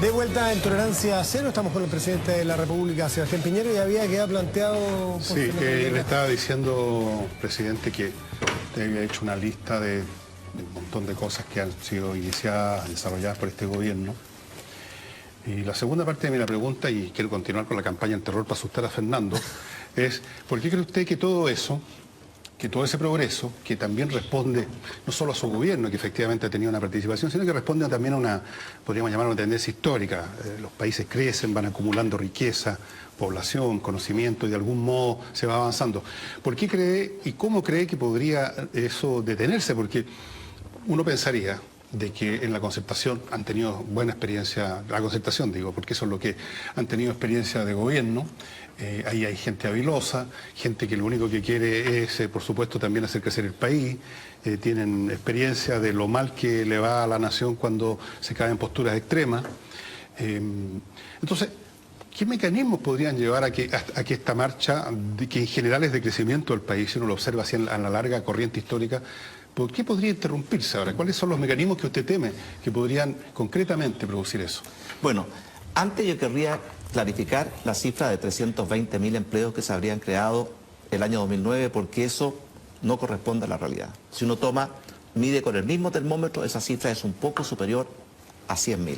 De vuelta en Tolerancia Cero, estamos con el presidente de la República, Sebastián Piñera, y había quedado planteado... Sí, le estaba diciendo, presidente, que usted había hecho una lista de un montón de cosas que han sido iniciadas, desarrolladas por este gobierno. Y la segunda parte de mi pregunta, y quiero continuar con la campaña del terror para asustar a Fernando, es ¿por qué cree usted que todo eso, que todo ese progreso, que también responde no solo a su gobierno, que efectivamente ha tenido una participación, sino que responde también a una, podríamos llamar una tendencia histórica? Los países crecen, van acumulando riqueza, población, conocimiento, y de algún modo se va avanzando. ¿Por qué cree y cómo cree que podría eso detenerse? Porque uno pensaría de que en la concertación han tenido buena experiencia, la concertación digo, porque eso es lo que han tenido experiencia de gobierno. Ahí hay gente habilosa, gente que lo único que quiere es, por supuesto, también hacer crecer el país. Tienen experiencia de lo mal que le va a la nación cuando se cae en posturas extremas. Entonces, ¿qué mecanismos podrían llevar a que esta marcha, que en general es de crecimiento del país, si uno lo observa así a la larga corriente histórica, ¿por qué podría interrumpirse ahora? ¿Cuáles son los mecanismos que usted teme que podrían concretamente producir eso? Bueno, antes yo querría clarificar la cifra de 320.000 empleos que se habrían creado el año 2009, porque eso no corresponde a la realidad. Si uno mide con el mismo termómetro, esa cifra es un poco superior a 100.000.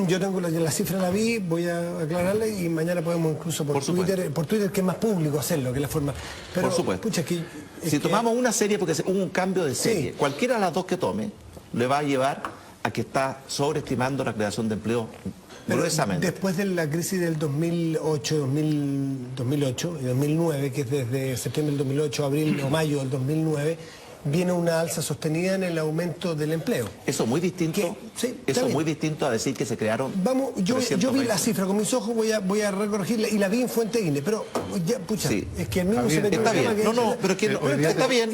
Yo tengo la cifra, la vi, voy a aclararla y mañana podemos incluso por Twitter, que es más público hacerlo, que es la forma. Pero, por supuesto. Pucha, si tomamos una serie, porque hubo un cambio de serie, sí, cualquiera de las dos que tome le va a llevar a que está sobreestimando la creación de empleo gruesamente. Después de la crisis del 2008 y 2009, que es desde septiembre del 2008, abril o mayo del 2009, viene una alza sostenida en el aumento del empleo. Eso es muy distinto. Sí, eso es muy distinto a decir que se crearon. Vamos, yo vi la cifra con mis ojos, voy a recorregirla, y la vi en Fuente INE, pero ya, pucha, sí, es que el mismo se metió. Está bien, pero es que está bien.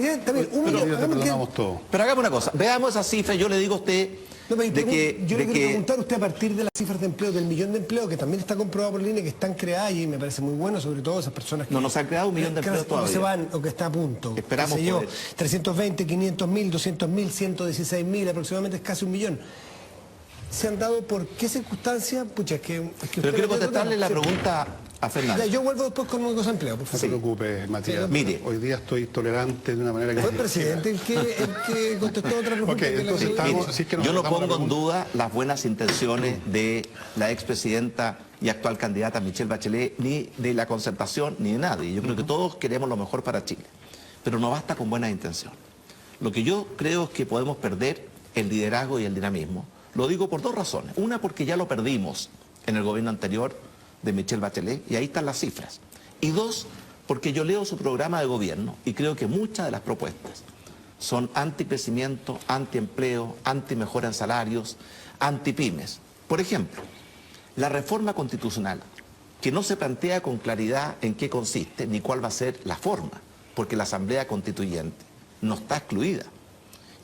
Pero hagamos una cosa, veamos esa cifra, yo le digo a usted. Yo le quiero preguntar a usted, a partir de las cifras de empleo, del millón de empleos, que también está comprobado por la INE, que están creadas, y me parece muy bueno, sobre todo esas personas que... No nos han creado un millón de empleos todavía. Que se van, o que está a punto. Esperamos yo, 320, 500.000, 200.000, 116.000, aproximadamente es casi un millón. ¿Se han dado por qué circunstancias? Pucha, es que pero quiero contestarle la pregunta a Fernando. Yo vuelvo después con un desempleo, por favor. No se preocupe, Matías. Sí, mire, hoy día estoy tolerante de una manera que... Fue el presidente el que contestó otra pregunta. Okay, entonces yo no pongo en duda las buenas intenciones de la expresidenta y actual candidata Michelle Bachelet, ni de la concertación, ni de nadie. Yo creo que todos queremos lo mejor para Chile. Pero no basta con buena intención. Lo que yo creo es que podemos perder el liderazgo y el dinamismo. Lo digo por dos razones. Una, porque ya lo perdimos en el gobierno anterior de Michelle Bachelet, y ahí están las cifras. Y dos, porque yo leo su programa de gobierno y creo que muchas de las propuestas son anticrecimiento, antiempleo, antimejora en salarios, antipymes. Por ejemplo, la reforma constitucional, que no se plantea con claridad en qué consiste ni cuál va a ser la forma, porque la Asamblea Constituyente no está excluida.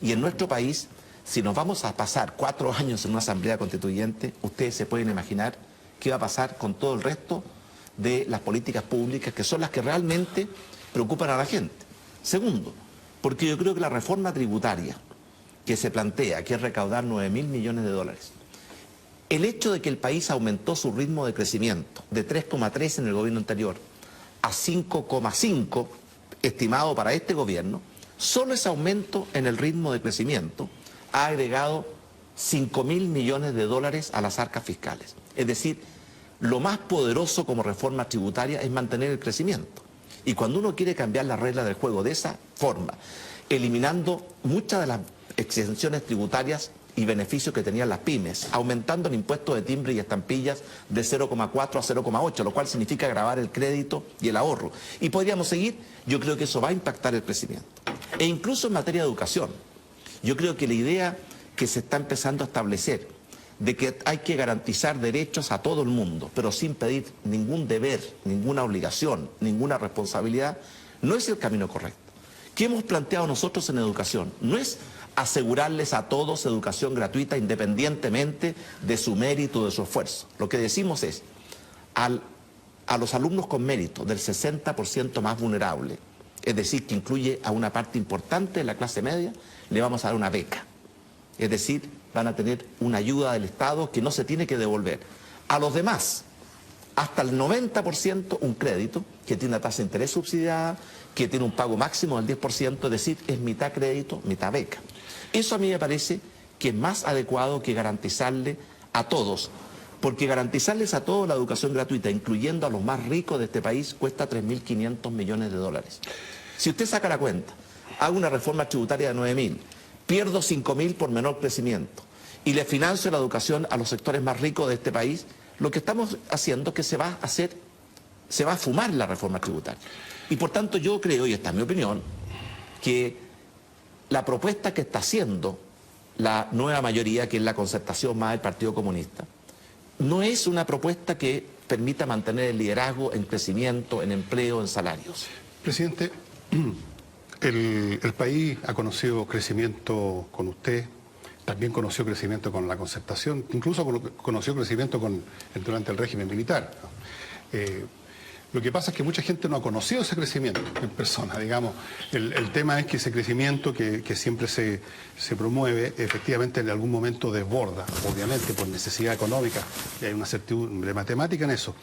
Y en nuestro país, si nos vamos a pasar 4 años en una Asamblea Constituyente, ustedes se pueden imaginar qué va a pasar con todo el resto de las políticas públicas, que son las que realmente preocupan a la gente. Segundo, porque yo creo que la reforma tributaria que se plantea, que es recaudar 9.000 millones de dólares, el hecho de que el país aumentó su ritmo de crecimiento de 3,3 en el gobierno anterior a 5,5 estimado para este gobierno, solo ese aumento en el ritmo de crecimiento ha agregado 5.000 millones de dólares a las arcas fiscales. Es decir, lo más poderoso como reforma tributaria es mantener el crecimiento. Y cuando uno quiere cambiar las reglas del juego de esa forma, eliminando muchas de las exenciones tributarias y beneficios que tenían las pymes, aumentando el impuesto de timbre y estampillas de 0,4 a 0,8, lo cual significa agravar el crédito y el ahorro. Y podríamos seguir, yo creo que eso va a impactar el crecimiento. E incluso en materia de educación, yo creo que la idea que se está empezando a establecer de que hay que garantizar derechos a todo el mundo, pero sin pedir ningún deber, ninguna obligación, ninguna responsabilidad, no es el camino correcto. ¿Qué hemos planteado nosotros en educación? No es asegurarles a todos educación gratuita independientemente de su mérito, de su esfuerzo. Lo que decimos es, a los alumnos con mérito del 60% más vulnerable, es decir, que incluye a una parte importante de la clase media, le vamos a dar una beca. Es decir, van a tener una ayuda del Estado que no se tiene que devolver. A los demás, hasta el 90% un crédito que tiene una tasa de interés subsidiada, que tiene un pago máximo del 10%, es decir, es mitad crédito, mitad beca. Eso a mí me parece que es más adecuado que garantizarle a todos, porque garantizarles a todos la educación gratuita, incluyendo a los más ricos de este país, cuesta 3.500 millones de dólares. Si usted saca la cuenta, hago una reforma tributaria de 9.000, pierdo 5.000 por menor crecimiento y le financio la educación a los sectores más ricos de este país, lo que estamos haciendo es que se va a fumar la reforma tributaria. Y por tanto yo creo, y esta es mi opinión, que la propuesta que está haciendo la nueva mayoría, que es la concertación más del Partido Comunista, no es una propuesta que permita mantener el liderazgo en crecimiento, en empleo, en salarios. Presidente, el país ha conocido crecimiento con usted, también conoció crecimiento con la concertación, incluso conoció crecimiento durante el régimen militar. Lo que pasa es que mucha gente no ha conocido ese crecimiento en persona, digamos. El tema es que ese crecimiento que siempre se promueve, efectivamente en algún momento desborda, obviamente por necesidad económica, y hay una certidumbre matemática en eso,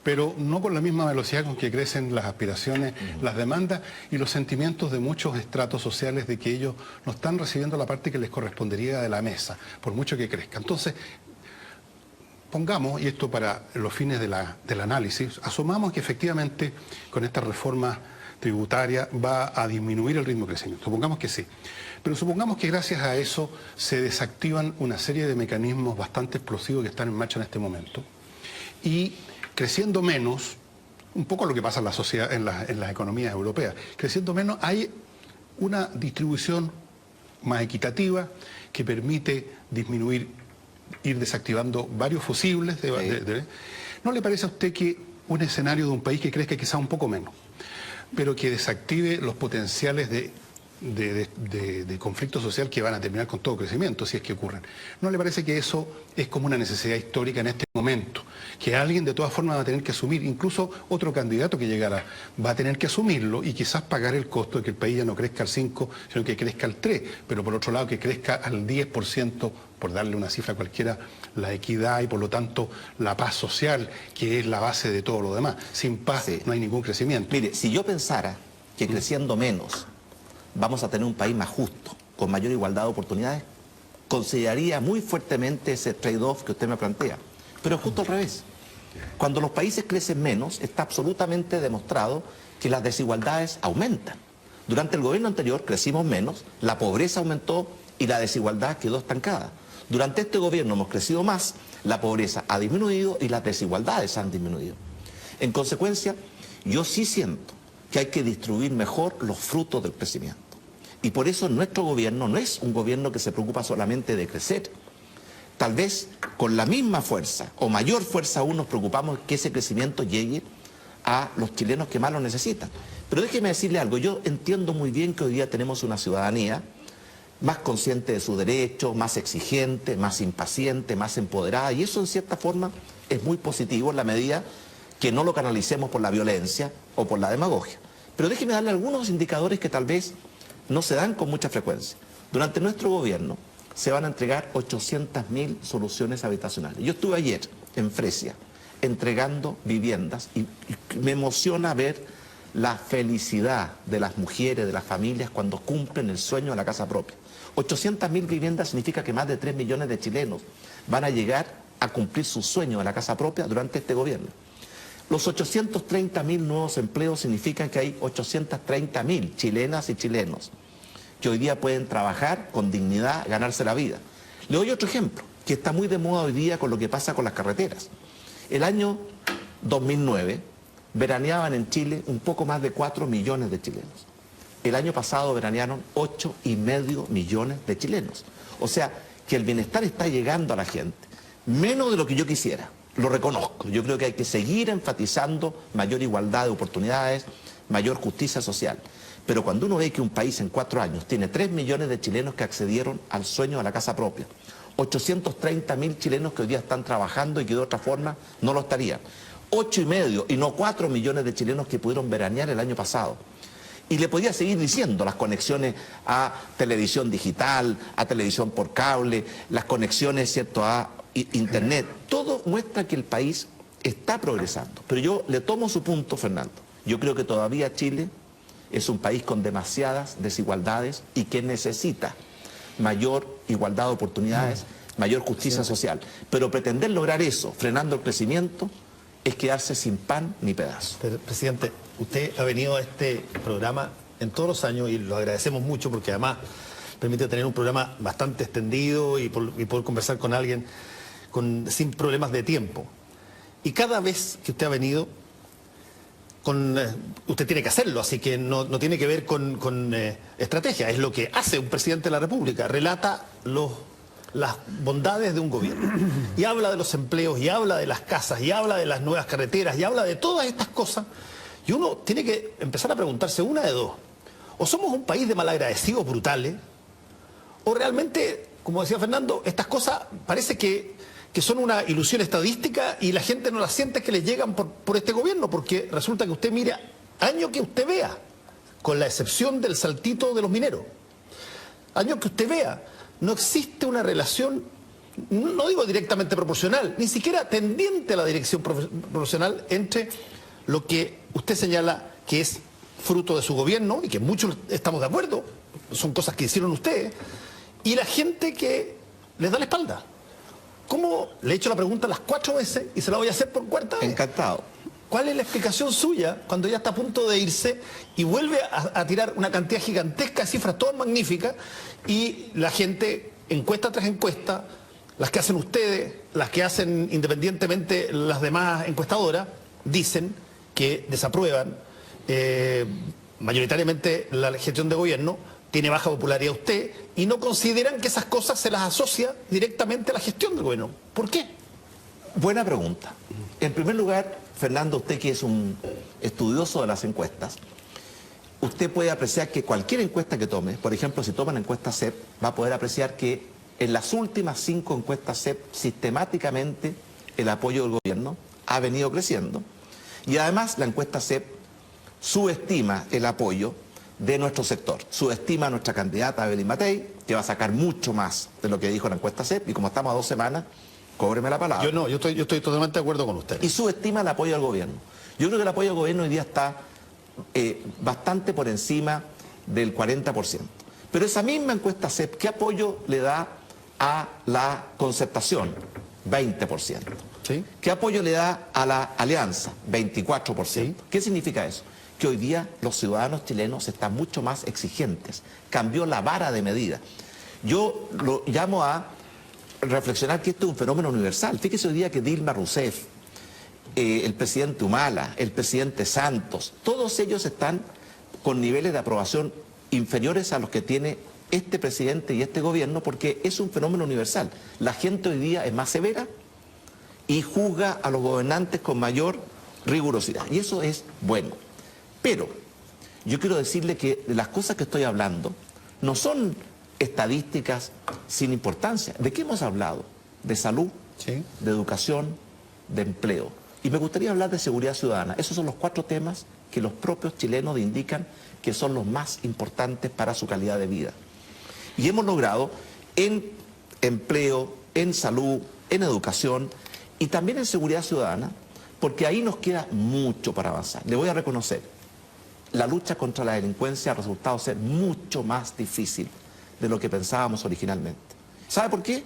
pero no con la misma velocidad con que crecen las aspiraciones, las demandas y los sentimientos de muchos estratos sociales de que ellos no están recibiendo la parte que les correspondería de la mesa, por mucho que crezca. Entonces, pongamos, y esto para los fines del análisis, asumamos que efectivamente con esta reforma tributaria va a disminuir el ritmo de crecimiento. Supongamos que sí. Pero supongamos que gracias a eso se desactivan una serie de mecanismos bastante explosivos que están en marcha en este momento. Y creciendo menos, un poco lo que pasa en la sociedad, en las economías europeas, creciendo menos hay una distribución más equitativa que permite disminuir, ir desactivando varios fusibles. ¿No le parece a usted que un escenario de un país que crezca quizá un poco menos, pero que desactive los potenciales de conflicto social que van a terminar con todo crecimiento, si es que ocurren? ¿No le parece que eso es como una necesidad histórica en este momento? Que alguien de todas formas va a tener que asumir, incluso otro candidato que llegara, va a tener que asumirlo y quizás pagar el costo de que el país ya no crezca al 5, sino que crezca al 3, pero por otro lado que crezca al 10%, por darle una cifra cualquiera, la equidad y por lo tanto la paz social, que es la base de todo lo demás. Sin paz no hay ningún crecimiento. Mire, si yo pensara que creciendo menos vamos a tener un país más justo, con mayor igualdad de oportunidades, consideraría muy fuertemente ese trade-off que usted me plantea. Pero es justo al revés. Cuando los países crecen menos, está absolutamente demostrado que las desigualdades aumentan. Durante el gobierno anterior crecimos menos, la pobreza aumentó y la desigualdad quedó estancada. Durante este gobierno hemos crecido más, la pobreza ha disminuido y las desigualdades han disminuido. En consecuencia, yo sí siento que hay que distribuir mejor los frutos del crecimiento. Y por eso nuestro gobierno no es un gobierno que se preocupa solamente de crecer. Tal vez con la misma fuerza o mayor fuerza aún nos preocupamos que ese crecimiento llegue a los chilenos que más lo necesitan. Pero déjeme decirle algo, yo entiendo muy bien que hoy día tenemos una ciudadanía más consciente de sus derechos, más exigente, más impaciente, más empoderada, y eso en cierta forma es muy positivo en la medida que no lo canalicemos por la violencia o por la demagogia. Pero déjeme darle algunos indicadores que tal vez no se dan con mucha frecuencia. Durante nuestro gobierno se van a entregar 800.000 soluciones habitacionales. Yo estuve ayer en Fresia entregando viviendas y me emociona ver la felicidad de las mujeres, de las familias cuando cumplen el sueño de la casa propia. 800.000 viviendas significa que más de 3 millones de chilenos van a llegar a cumplir su sueño de la casa propia durante este gobierno. Los 830.000 nuevos empleos significan que hay 830.000 chilenas y chilenos que hoy día pueden trabajar con dignidad, ganarse la vida. Le doy otro ejemplo, que está muy de moda hoy día con lo que pasa con las carreteras. El año 2009 veraneaban en Chile un poco más de 4 millones de chilenos. El año pasado veranearon 8,5 millones de chilenos. O sea, que el bienestar está llegando a la gente, menos de lo que yo quisiera. Lo reconozco, yo creo que hay que seguir enfatizando mayor igualdad de oportunidades, mayor justicia social. Pero cuando uno ve que un país en 4 años tiene 3 millones de chilenos que accedieron al sueño de la casa propia, 830.000 chilenos que hoy día están trabajando y que de otra forma no lo estarían, 8,5 y no 4 millones de chilenos que pudieron veranear el año pasado, Y le podía seguir diciendo las conexiones a televisión digital, a televisión por cable, las conexiones, ¿cierto?, a internet. Todo muestra que el país está progresando. Pero yo le tomo su punto, Fernando. Yo creo que todavía Chile es un país con demasiadas desigualdades y que necesita mayor igualdad de oportunidades, mayor justicia social. Pero pretender lograr eso, frenando el crecimiento, es quedarse sin pan ni pedazo. Pero, presidente, usted ha venido a este programa en todos los años y lo agradecemos mucho porque además permite tener un programa bastante extendido y poder conversar con alguien sin problemas de tiempo. Y cada vez que usted ha venido, usted tiene que hacerlo, así que no tiene que ver con estrategia, es lo que hace un presidente de la República, relata las bondades de un gobierno. Y habla de los empleos, y habla de las casas, y habla de las nuevas carreteras, y habla de todas estas cosas. Y uno tiene que empezar a preguntarse una de dos. O somos un país de malagradecidos brutales, o realmente, como decía Fernando, estas cosas parece que son una ilusión estadística y la gente no las siente que les llegan por este gobierno, porque resulta que usted mira, año que usted vea, con la excepción del saltito de los mineros, año que usted vea, no existe una relación, no digo directamente proporcional, ni siquiera tendiente a la dirección proporcional entre lo que usted señala que es fruto de su gobierno, y que muchos estamos de acuerdo, son cosas que hicieron ustedes, y la gente que les da la espalda. ¿Cómo? Le he hecho la pregunta las 4 veces y se la voy a hacer por cuarta vez. Encantado. ¿Cuál es la explicación suya cuando ya está a punto de irse y vuelve a tirar una cantidad gigantesca de cifras, todas magníficas, y la gente, encuesta tras encuesta, las que hacen ustedes, las que hacen independientemente las demás encuestadoras, dicen que desaprueban mayoritariamente la gestión de gobierno, tiene baja popularidad usted, y no consideran que esas cosas se las asocia directamente a la gestión del gobierno? ¿Por qué? Buena pregunta. En primer lugar, Fernando, usted que es un estudioso de las encuestas, usted puede apreciar que cualquier encuesta que tome, por ejemplo, si toma la encuesta CEP, va a poder apreciar que en las últimas 5 encuestas CEP, sistemáticamente el apoyo del gobierno ha venido creciendo. Y además la encuesta CEP subestima el apoyo de nuestro sector. Subestima a nuestra candidata Evelyn Matei, que va a sacar mucho más de lo que dijo la encuesta CEP, y como estamos a 2 semanas, cóbreme la palabra. Yo estoy totalmente de acuerdo con usted. Y subestima el apoyo al gobierno. Yo creo que el apoyo al gobierno hoy día está bastante por encima del 40%. Pero esa misma encuesta CEP, ¿qué apoyo le da a la concertación? 20%. ¿Sí? ¿Qué apoyo le da a la alianza? 24%. ¿Sí? ¿Qué significa eso? Que hoy día los ciudadanos chilenos están mucho más exigentes. Cambió la vara de medida. Yo lo llamo a reflexionar que esto es un fenómeno universal. Fíjese hoy día que Dilma Rousseff, el presidente Humala, el presidente Santos, todos ellos están con niveles de aprobación inferiores a los que tiene este presidente y este gobierno, porque es un fenómeno universal. La gente hoy día es más severa y juzga a los gobernantes con mayor rigurosidad. Y eso es bueno. Pero yo quiero decirle que de las cosas que estoy hablando no son estadísticas sin importancia. ¿De qué hemos hablado? De salud, Sí. de educación, de empleo. Y me gustaría hablar de seguridad ciudadana. Esos son los 4 temas que los propios chilenos indican que son los más importantes para su calidad de vida. Y hemos logrado en empleo, en salud, en educación y también en seguridad ciudadana, porque ahí nos queda mucho para avanzar. Le voy a reconocer, la lucha contra la delincuencia ha resultado ser mucho más difícil de lo que pensábamos originalmente. ¿Sabe por qué?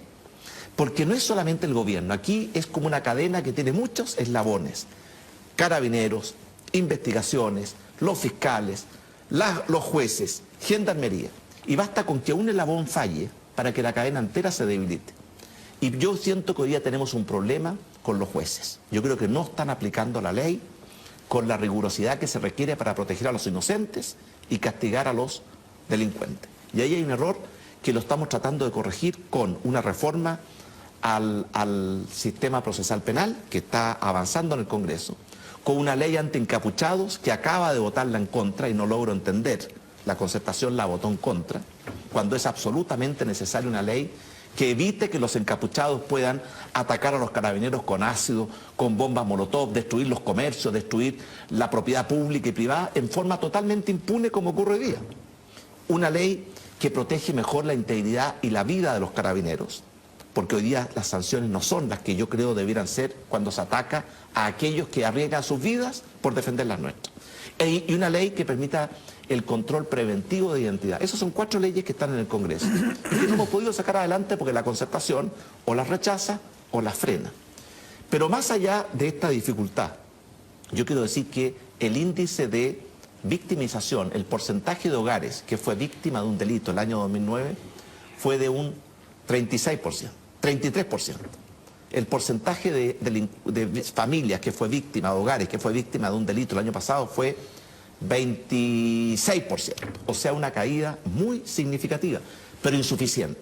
Porque no es solamente el gobierno, aquí es como una cadena que tiene muchos eslabones. Carabineros, investigaciones, los fiscales, los jueces, gendarmería. Y basta con que un eslabón falle para que la cadena entera se debilite. Y yo siento que hoy día tenemos un problema con los jueces. Yo creo que no están aplicando la ley con la rigurosidad que se requiere para proteger a los inocentes y castigar a los delincuentes. Y ahí hay un error que lo estamos tratando de corregir con una reforma al sistema procesal penal que está avanzando en el Congreso, con una ley anti-encapuchados que acaba de votarla en contra y no logro entender, la concertación la votó en contra, cuando es absolutamente necesaria una ley que evite que los encapuchados puedan atacar a los carabineros con ácido, con bombas molotov, destruir los comercios, destruir la propiedad pública y privada en forma totalmente impune como ocurre hoy día. Una ley que protege mejor la integridad y la vida de los carabineros, porque hoy día las sanciones no son las que yo creo debieran ser cuando se ataca a aquellos que arriesgan sus vidas por defender las nuestras. Y una ley que permita el control preventivo de identidad. Esas son 4 leyes que están en el Congreso y que no hemos podido sacar adelante porque la Concertación o las rechaza o las frena. Pero más allá de esta dificultad, yo quiero decir que el índice de victimización, el porcentaje de hogares que fue víctima de un delito el año 2009 fue de un 36%, 33%. El porcentaje de familias que fue víctima, de hogares que fue víctima de un delito el año pasado fue 26%. O sea, una caída muy significativa, pero insuficiente.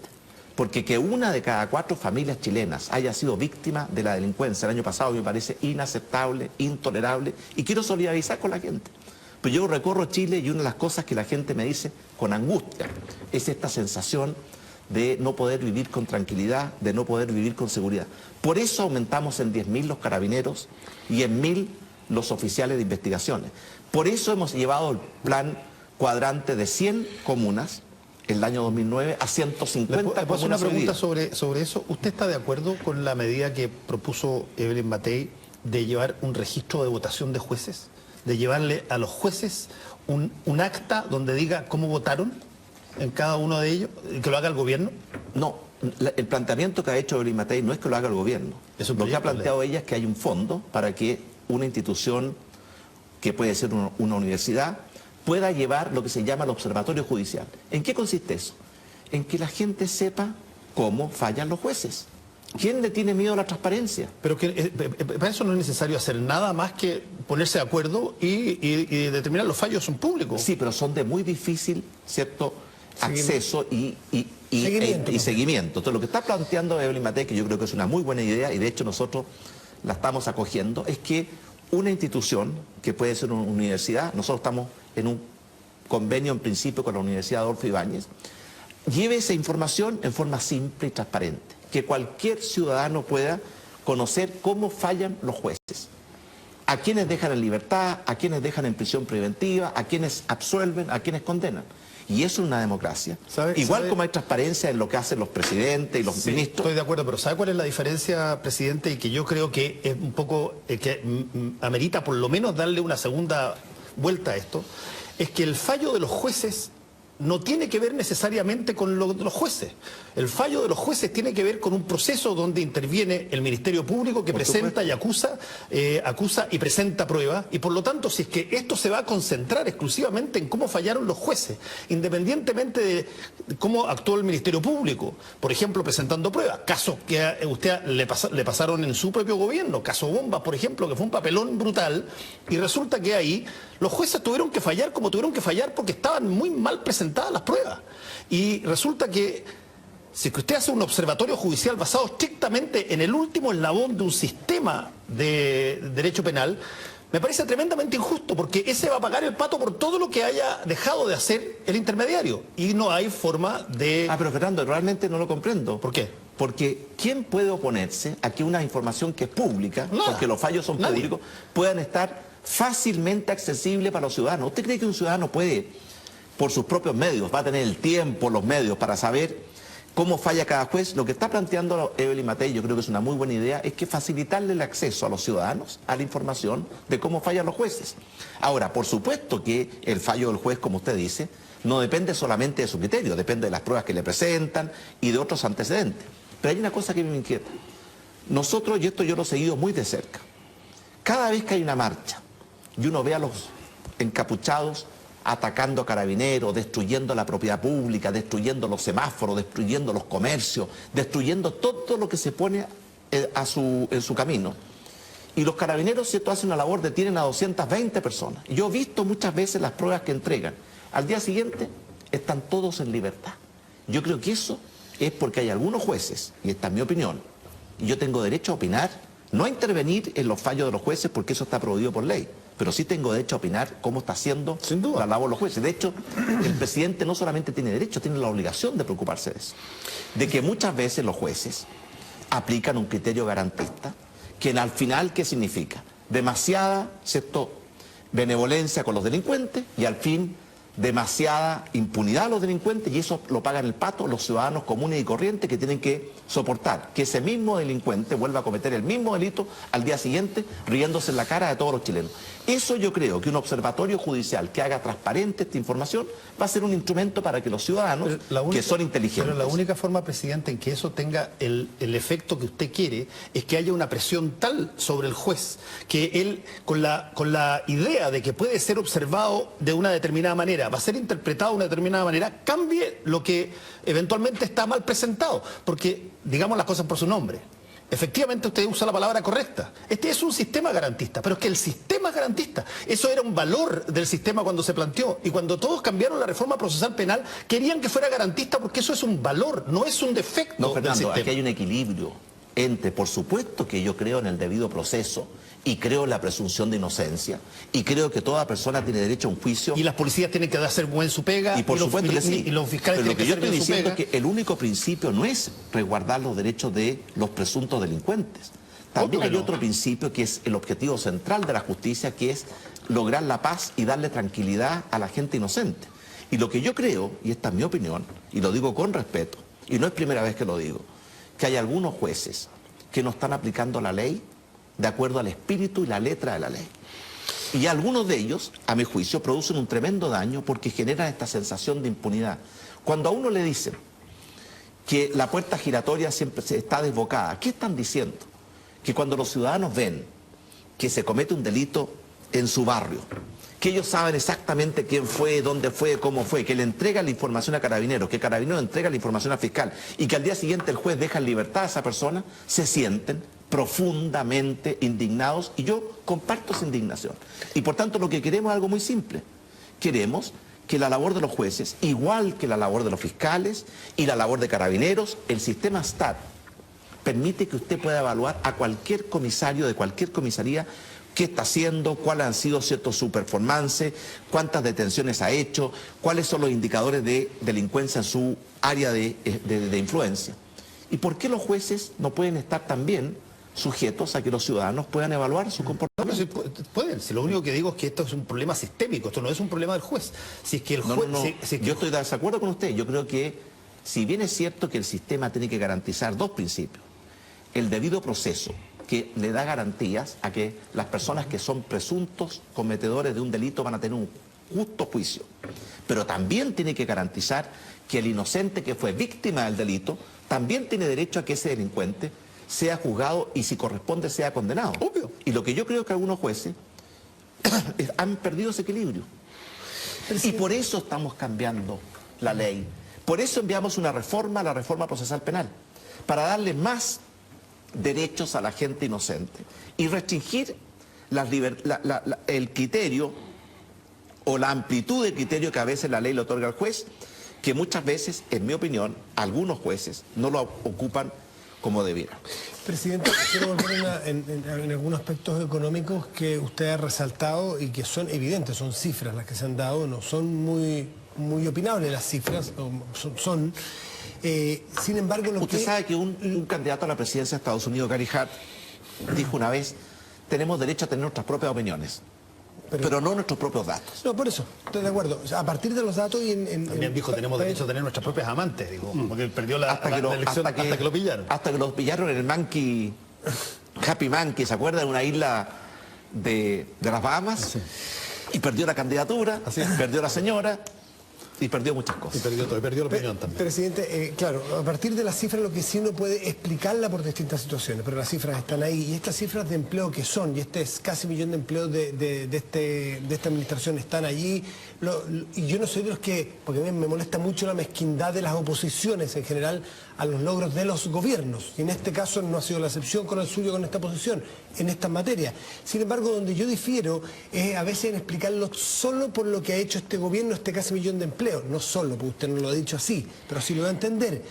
Porque que una de cada 4 familias chilenas haya sido víctima de la delincuencia el año pasado me parece inaceptable, intolerable, y quiero solidarizar con la gente. Pero yo recorro Chile y una de las cosas que la gente me dice con angustia es esta sensación de no poder vivir con tranquilidad, de no poder vivir con seguridad. Por eso aumentamos en 10.000 los carabineros y en 1.000 los oficiales de investigaciones. Por eso hemos llevado el plan cuadrante de 100 comunas el año 2009 a 150 comunas. ¿Puedo hacer una pregunta hoy día? sobre eso? ¿Usted está de acuerdo con la medida que propuso Evelyn Matei de llevar un registro de votación de jueces? De llevarle a los jueces un acta donde diga cómo votaron en cada uno de ellos, que lo haga el gobierno? No, el planteamiento que ha hecho Evelyn Matei no es que lo haga el gobierno. Lo que ha planteado ella es que hay un fondo para que una institución, que puede ser una universidad, pueda llevar lo que se llama el observatorio judicial. ¿En qué consiste eso? En que la gente sepa cómo fallan los jueces. ¿Quién le tiene miedo a la transparencia? Pero que para eso no es necesario hacer nada más que ponerse de acuerdo y determinar los fallos son públicos. Sí, pero son de muy difícil, ¿cierto?, acceso y seguimiento. Entonces, lo que está planteando Evelyn Matei, que yo creo que es una muy buena idea, y de hecho nosotros la estamos acogiendo, es que una institución, que puede ser una universidad, nosotros estamos en un convenio en principio con la Universidad Adolfo Ibáñez, lleve esa información en forma simple y transparente, que cualquier ciudadano pueda conocer cómo fallan los jueces, a quienes dejan en libertad, a quienes dejan en prisión preventiva, a quienes absuelven, a quienes condenan. Y eso es una democracia. Igual como hay transparencia en lo que hacen los presidentes y los ministros. Estoy de acuerdo, pero ¿sabe cuál es la diferencia, presidente? Y que yo creo que es un poco, que amerita por lo menos darle una segunda vuelta a esto, es que el fallo de los jueces no tiene que ver necesariamente con los jueces. El fallo de los jueces tiene que ver con un proceso donde interviene el Ministerio Público que presenta y acusa y presenta pruebas. Y por lo tanto, si es que esto se va a concentrar exclusivamente en cómo fallaron los jueces, independientemente de cómo actuó el Ministerio Público, por ejemplo, presentando pruebas, casos que a usted le pasaron en su propio gobierno, caso Bombas, por ejemplo, que fue un papelón brutal, y resulta que ahí los jueces tuvieron que fallar como tuvieron que fallar porque estaban muy mal presentadas las pruebas. Y resulta que si es que usted hace un observatorio judicial basado estrictamente en el último eslabón de un sistema de derecho penal, me parece tremendamente injusto, porque ese va a pagar el pato por todo lo que haya dejado de hacer el intermediario. Y no hay forma de... Pero Fernando, realmente no lo comprendo. ¿Por qué? Porque ¿quién puede oponerse a que una información que es pública, porque los fallos son públicos, puedan estar fácilmente accesibles para los ciudadanos? ¿Usted cree que un ciudadano puede, por sus propios medios, va a tener el tiempo, los medios para saber cómo falla cada juez? Lo que está planteando Evelyn Matei, yo creo que es una muy buena idea, es que facilitarle el acceso a los ciudadanos a la información de cómo fallan los jueces. Ahora, por supuesto que el fallo del juez, como usted dice, no depende solamente de su criterio, depende de las pruebas que le presentan y de otros antecedentes. Pero hay una cosa que me inquieta. Nosotros, y esto yo lo he seguido muy de cerca, cada vez que hay una marcha y uno ve a los encapuchados atacando a carabineros, destruyendo la propiedad pública, destruyendo los semáforos, destruyendo los comercios, destruyendo todo lo que se pone en su camino. Y los carabineros, ¿cierto?, hacen una labor, detienen a 220 personas. Yo he visto muchas veces las pruebas que entregan. Al día siguiente están todos en libertad. Yo creo que eso es porque hay algunos jueces, y esta es mi opinión, y yo tengo derecho a opinar, no a intervenir en los fallos de los jueces porque eso está prohibido por ley. pero sí tengo derecho a opinar cómo está haciendo Sin duda. la labor de los jueces. De hecho, el presidente no solamente tiene derecho, tiene la obligación de preocuparse de eso. De que muchas veces los jueces aplican un criterio garantista, que al final, ¿qué significa? Demasiada, ¿cierto?, benevolencia con los delincuentes y al fin demasiada impunidad a los delincuentes, y eso lo pagan el pato los ciudadanos comunes y corrientes, que tienen que soportar que ese mismo delincuente vuelva a cometer el mismo delito al día siguiente, riéndose en la cara de todos los chilenos. Eso yo creo que un observatorio judicial que haga transparente esta información va a ser un instrumento para que los ciudadanos, que son inteligentes. Pero la única forma, presidente, en que eso tenga el efecto que usted quiere es que haya una presión tal sobre el juez que él, con la idea de que puede ser observado de una determinada manera, va a ser interpretado de una determinada manera, cambie lo que eventualmente está mal presentado. Porque, digamos las cosas por su nombre, efectivamente usted usa la palabra correcta. Este es un sistema garantista, pero es que el sistema es garantista. Eso era un valor del sistema cuando se planteó. Y cuando todos cambiaron la reforma procesal penal, querían que fuera garantista porque eso es un valor, no es un defecto No, del Fernando, sistema. aquí hay un equilibrio entre, por supuesto que yo creo en el debido proceso y creo en la presunción de inocencia y creo que toda persona tiene derecho a un juicio. Y las policías tienen que hacer buen su pega. Y por supuesto que sí. Y los fiscales Pero lo tienen que que yo hacer estoy bien su diciendo pega. es que el único principio no es resguardar los derechos de los presuntos delincuentes. También hay otro principio que es el objetivo central de la justicia, que es lograr la paz y darle tranquilidad a la gente inocente. Y lo que yo creo, y esta es mi opinión, y lo digo con respeto, y no es primera vez que lo digo, que hay algunos jueces que no están aplicando la ley de acuerdo al espíritu y la letra de la ley. Y algunos de ellos, a mi juicio, producen un tremendo daño porque generan esta sensación de impunidad. Cuando a uno le dicen que la puerta giratoria siempre está desbocada, ¿qué están diciendo? Que cuando los ciudadanos ven que se comete un delito en su barrio, que ellos saben exactamente quién fue, dónde fue, cómo fue, que le entregan la información a Carabineros, que Carabineros entrega la información al fiscal y que al día siguiente el juez deja en libertad a esa persona, se sienten profundamente indignados, y yo comparto esa indignación. Y por tanto lo que queremos es algo muy simple. Queremos que la labor de los jueces, igual que la labor de los fiscales y la labor de Carabineros, el sistema STAT permite que usted pueda evaluar a cualquier comisario de cualquier comisaría qué está haciendo, cuáles han sido ciertos su performance, cuántas detenciones ha hecho, cuáles son los indicadores de delincuencia en su área de influencia. ¿Y por qué los jueces no pueden estar también sujetos a que los ciudadanos puedan evaluar su comportamiento? No, pero si pueden. Si lo único que digo es que esto es un problema sistémico, esto no es un problema del juez. Si es que el juez... Yo estoy de acuerdo con usted. Yo creo que, si bien es cierto que el sistema tiene que garantizar dos principios: el debido proceso, que le da garantías a que las personas que son presuntos cometedores de un delito van a tener un justo juicio, pero también tiene que garantizar que el inocente que fue víctima del delito también tiene derecho a que ese delincuente sea juzgado y, si corresponde, sea condenado. Obvio. Y lo que yo creo que algunos jueces han perdido ese equilibrio. Y por eso estamos cambiando la ley. Por eso enviamos una reforma a la reforma procesal penal, para darle más derechos a la gente inocente y restringir el criterio o la amplitud de criterio que a veces la ley le otorga al juez, que muchas veces, en mi opinión, algunos jueces no lo ocupan como debiera. Presidente, quiero volver en algunos aspectos económicos que usted ha resaltado y que son evidentes, son cifras las que se han dado, no son muy opinables las cifras, sin embargo... Usted sabe que un candidato a la presidencia de Estados Unidos, Gary Hart, dijo una vez: tenemos derecho a tener nuestras propias opiniones, pero no nuestros propios datos. No, por eso, estoy de acuerdo. O sea, a partir de los datos y También dijo: tenemos derecho a tener nuestras propias amantes, digo, porque perdió la elección hasta que lo pillaron. Hasta que lo pillaron en el Monkey, Happy Monkey, ¿se acuerda? En una isla de las Bahamas. Sí. Y perdió la candidatura, perdió la señora y perdió muchas cosas. Y perdió todo, y perdió la opinión también. Presidente, claro, a partir de las cifras lo que sí uno puede explicarla por distintas situaciones, pero las cifras están ahí, y estas cifras de empleo que son, y este es casi 1 millón de empleos de esta administración, están allí, y yo no soy de los que, porque me molesta mucho la mezquindad de las oposiciones en general a los logros de los gobiernos, y en este caso no ha sido la excepción con el suyo, con esta posición, en esta materia. Sin embargo, donde yo difiero es a veces en explicarlo solo por lo que ha hecho este gobierno, este casi 1 millón de empleos. No solo, porque usted no lo ha dicho así, pero sí lo va a entender.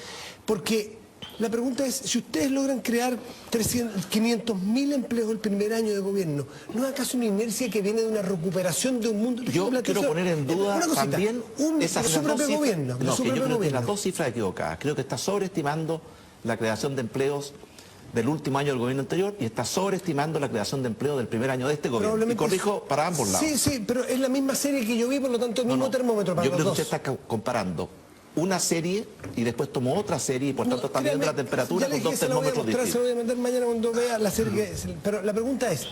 Porque La pregunta es, si ustedes logran crear 500.000 empleos el primer año de gobierno, ¿no es acaso una inercia que viene de una recuperación de un mundo? Yo quiero poner en duda también de su propio gobierno. No, que yo creo que las dos cifras equivocadas. Creo que está sobreestimando la creación de empleos del último año del gobierno anterior y está sobreestimando la creación de empleo del primer año de este gobierno. Y corrijo para ambos lados. Sí, pero es la misma serie que yo vi, por lo tanto el mismo termómetro para los dos. Yo creo que usted está comparando una serie y después tomó otra serie y por tanto está midiendo la temperatura con dos termómetros distintos. Se lo voy a mandar mañana cuando vea la serie. Pero la pregunta es,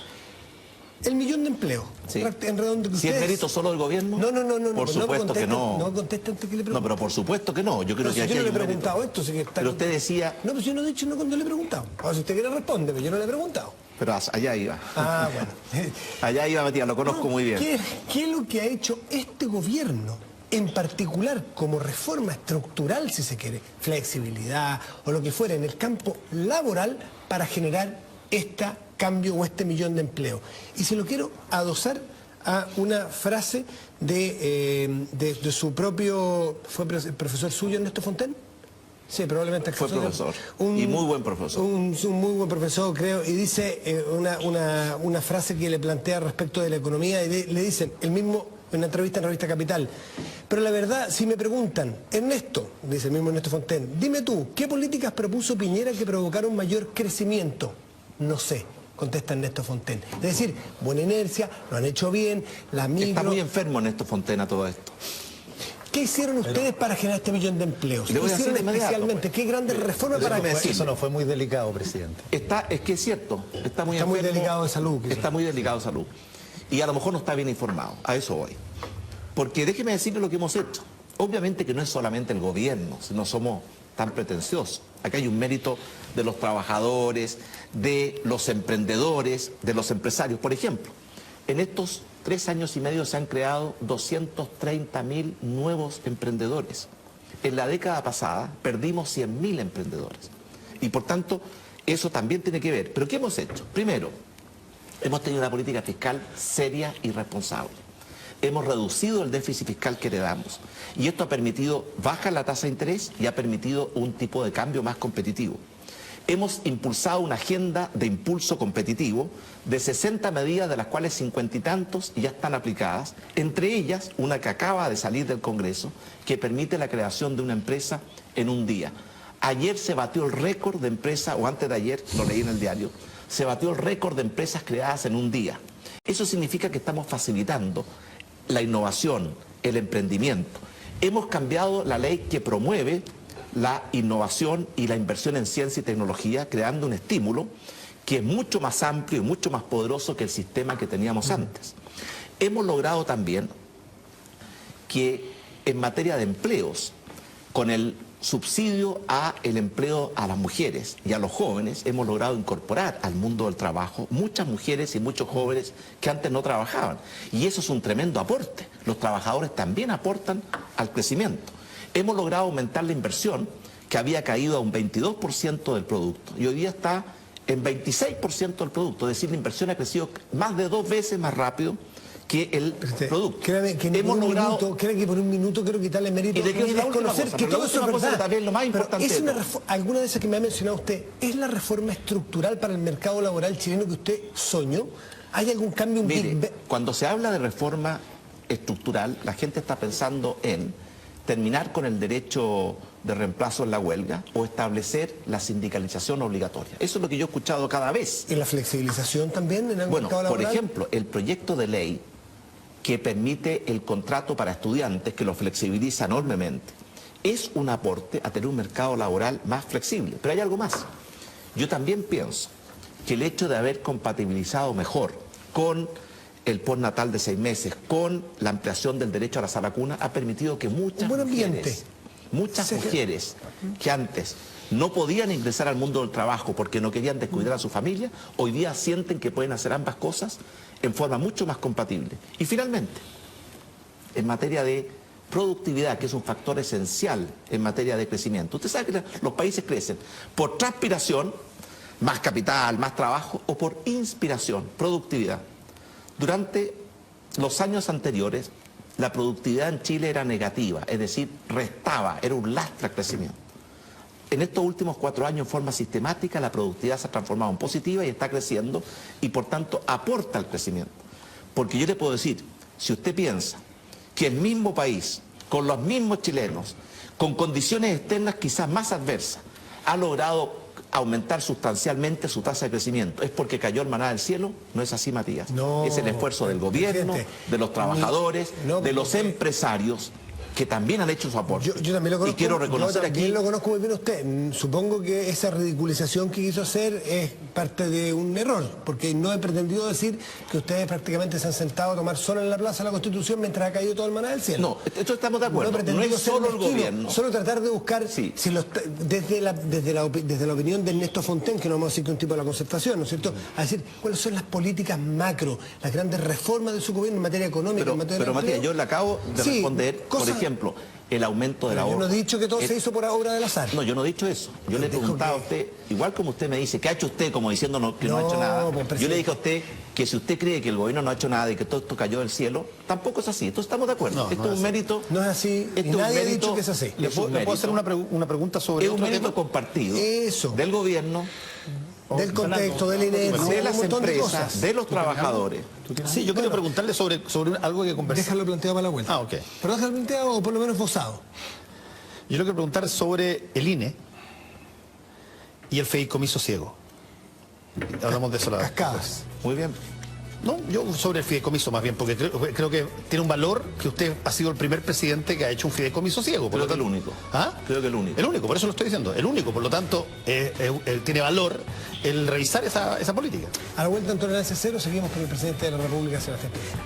el millón de empleos, sí. En redondo que ¿Si es mérito solo del gobierno? No. Por supuesto que no. No contesta antes que le pregunte. No, pero por supuesto que no. Yo creo que aquí yo no hay le he un mérito. preguntado esto. Si está... Pero usted decía... No, pues yo no he dicho, no le he preguntado. Ahora, si usted quiere responde, pero yo no le he preguntado. Pero allá iba. Ah, bueno. Allá iba, Matías, lo conozco muy bien. ¿Qué es lo que ha hecho este gobierno, en particular como reforma estructural, si se quiere, flexibilidad o lo que fuera, en el campo laboral para generar este cambio o este millón de empleos? Y se lo quiero adosar a una frase de su propio... ¿Fue profesor suyo, Ernesto Fontaine? Sí, probablemente fue profesor. Y muy buen profesor. Un muy buen profesor, creo, y dice una frase que le plantea respecto de la economía, y le dicen, el mismo, en una entrevista en Revista Capital, pero la verdad, si me preguntan, Ernesto, dice el mismo Ernesto Fontaine, dime tú, ¿qué políticas propuso Piñera que provocaron mayor crecimiento? No sé, contesta Ernesto Fontaine. Es decir, buena inercia, lo han hecho bien, la micro... Está muy enfermo Ernesto Fontaine a todo esto. ¿Qué hicieron ustedes para generar este millón de empleos? ¿Qué hicieron especialmente? ¿Qué grandes reformas para eso? Eso no fue muy delicado, presidente. Es que es cierto, está muy delicado de salud. Está muy delicado de salud. Y a lo mejor no está bien informado, a eso voy. Porque déjeme decirle lo que hemos hecho. Obviamente que no es solamente el gobierno, no somos tan pretenciosos. Acá hay un mérito de los trabajadores, de los emprendedores, de los empresarios. Por ejemplo, en estos 3 años y medio se han creado 230.000 nuevos emprendedores. En la década pasada perdimos 100.000 emprendedores. Y por tanto, eso también tiene que ver. ¿Pero qué hemos hecho? Primero, hemos tenido una política fiscal seria y responsable. Hemos reducido el déficit fiscal que heredamos. Y esto ha permitido bajar la tasa de interés y ha permitido un tipo de cambio más competitivo. Hemos impulsado una agenda de impulso competitivo de 60 medidas, de las cuales 50 y tantos ya están aplicadas, entre ellas una que acaba de salir del Congreso, que permite la creación de una empresa en un día. Ayer se batió el récord de empresas, o antes de ayer, lo leí en el diario, se batió el récord de empresas creadas en un día. Eso significa que estamos facilitando la innovación, el emprendimiento. Hemos cambiado la ley que promueve la innovación y la inversión en ciencia y tecnología, creando un estímulo que es mucho más amplio y mucho más poderoso que el sistema que teníamos antes. Hemos logrado también que en materia de empleos, con el subsidio a el empleo a las mujeres y a los jóvenes, hemos logrado incorporar al mundo del trabajo muchas mujeres y muchos jóvenes que antes no trabajaban. Y eso es un tremendo aporte. Los trabajadores también aportan al crecimiento. Hemos logrado aumentar la inversión, que había caído a un 22% del producto, y hoy día está en 26% del producto, es decir, la inversión ha crecido más de 2 veces más rápido que el producto. Créame que que por un minuto quiero quitarle mérito. Y le quiero decir la última cosa, que todo eso es verdad. También lo más importante. ¿Alguna de esas que me ha mencionado usted es la reforma estructural para el mercado laboral chileno que usted soñó? ¿Hay algún cambio? Mire, cuando se habla de reforma estructural, la gente está pensando en terminar con el derecho de reemplazo en la huelga o establecer la sindicalización obligatoria. Eso es lo que yo he escuchado cada vez. ¿Y la flexibilización también en el mercado laboral? Por ejemplo, el proyecto de ley que permite el contrato para estudiantes, que lo flexibiliza enormemente, es un aporte a tener un mercado laboral más flexible. Pero hay algo más. Yo también pienso que el hecho de haber compatibilizado mejor con el postnatal de 6 meses, con la ampliación del derecho a la vacuna, ha permitido que muchas mujeres que antes no podían ingresar al mundo del trabajo porque no querían descuidar a su familia, hoy día sienten que pueden hacer ambas cosas en forma mucho más compatible. Y finalmente, en materia de productividad, que es un factor esencial en materia de crecimiento. Usted sabe que los países crecen por transpiración, más capital, más trabajo, o por inspiración, productividad. Durante los años anteriores, la productividad en Chile era negativa, es decir, restaba, era un lastre al crecimiento. en estos últimos 4 años, en forma sistemática, la productividad se ha transformado en positiva y está creciendo y, por tanto, aporta al crecimiento. Porque yo le puedo decir, si usted piensa que el mismo país, con los mismos chilenos, con condiciones externas quizás más adversas, ha logrado aumentar sustancialmente su tasa de crecimiento, ¿es porque cayó el maná del cielo? No es así, Matías. No, es el esfuerzo del gobierno, de los trabajadores, de los empresarios, que también han hecho su aporte. Yo también lo conozco, y quiero reconocer aquí... lo conozco muy bien usted. Supongo que esa ridiculización que quiso hacer es parte de un error, porque no he pretendido decir que ustedes prácticamente se han sentado a tomar sol en la Plaza de la Constitución mientras ha caído todo el maná del cielo. No, esto estamos de acuerdo. No es solo el gobierno. Solo tratar de buscar, sí, desde la opinión de Ernesto Fontaine, que no vamos a decir que es un tipo de la concertación, ¿no es cierto?, a decir cuáles son las políticas macro, las grandes reformas de su gobierno en materia económica, en materia de Matías, yo le acabo de responder, por ejemplo, el aumento de la obra. Yo no he dicho que todo se hizo por obra del azar. No, yo no he dicho eso. Yo le he preguntado a usted, igual como usted me dice, ¿qué ha hecho usted? Como diciendo que no ha hecho nada. Yo le dije a usted que si usted cree que el gobierno no ha hecho nada y que todo esto cayó del cielo, tampoco es así. Entonces estamos de acuerdo. Esto es un mérito. No es así. Nadie ha dicho que es así. ¿Le puedo hacer una pregunta sobre es un mérito compartido del gobierno, del contexto, del INE, de las empresas, de los trabajadores. Sí, yo quiero preguntarle sobre algo que conversar. Déjalo planteado para la vuelta. Ah, ok. Pero déjalo planteado o por lo menos esbozado. Yo le quiero preguntar sobre el INE y el fideicomiso ciego. Hablamos de eso. Cascadas. Muy bien. No, yo sobre el fideicomiso más bien, porque creo que tiene un valor que usted ha sido el primer presidente que ha hecho un fideicomiso ciego. Creo que el único. ¿Ah? Creo que el único. El único, por eso lo estoy diciendo. El único, por lo tanto, tiene valor el revisar esa política. A la vuelta en Tolerancia Cero seguimos con el presidente de la República, Sebastián Piñera.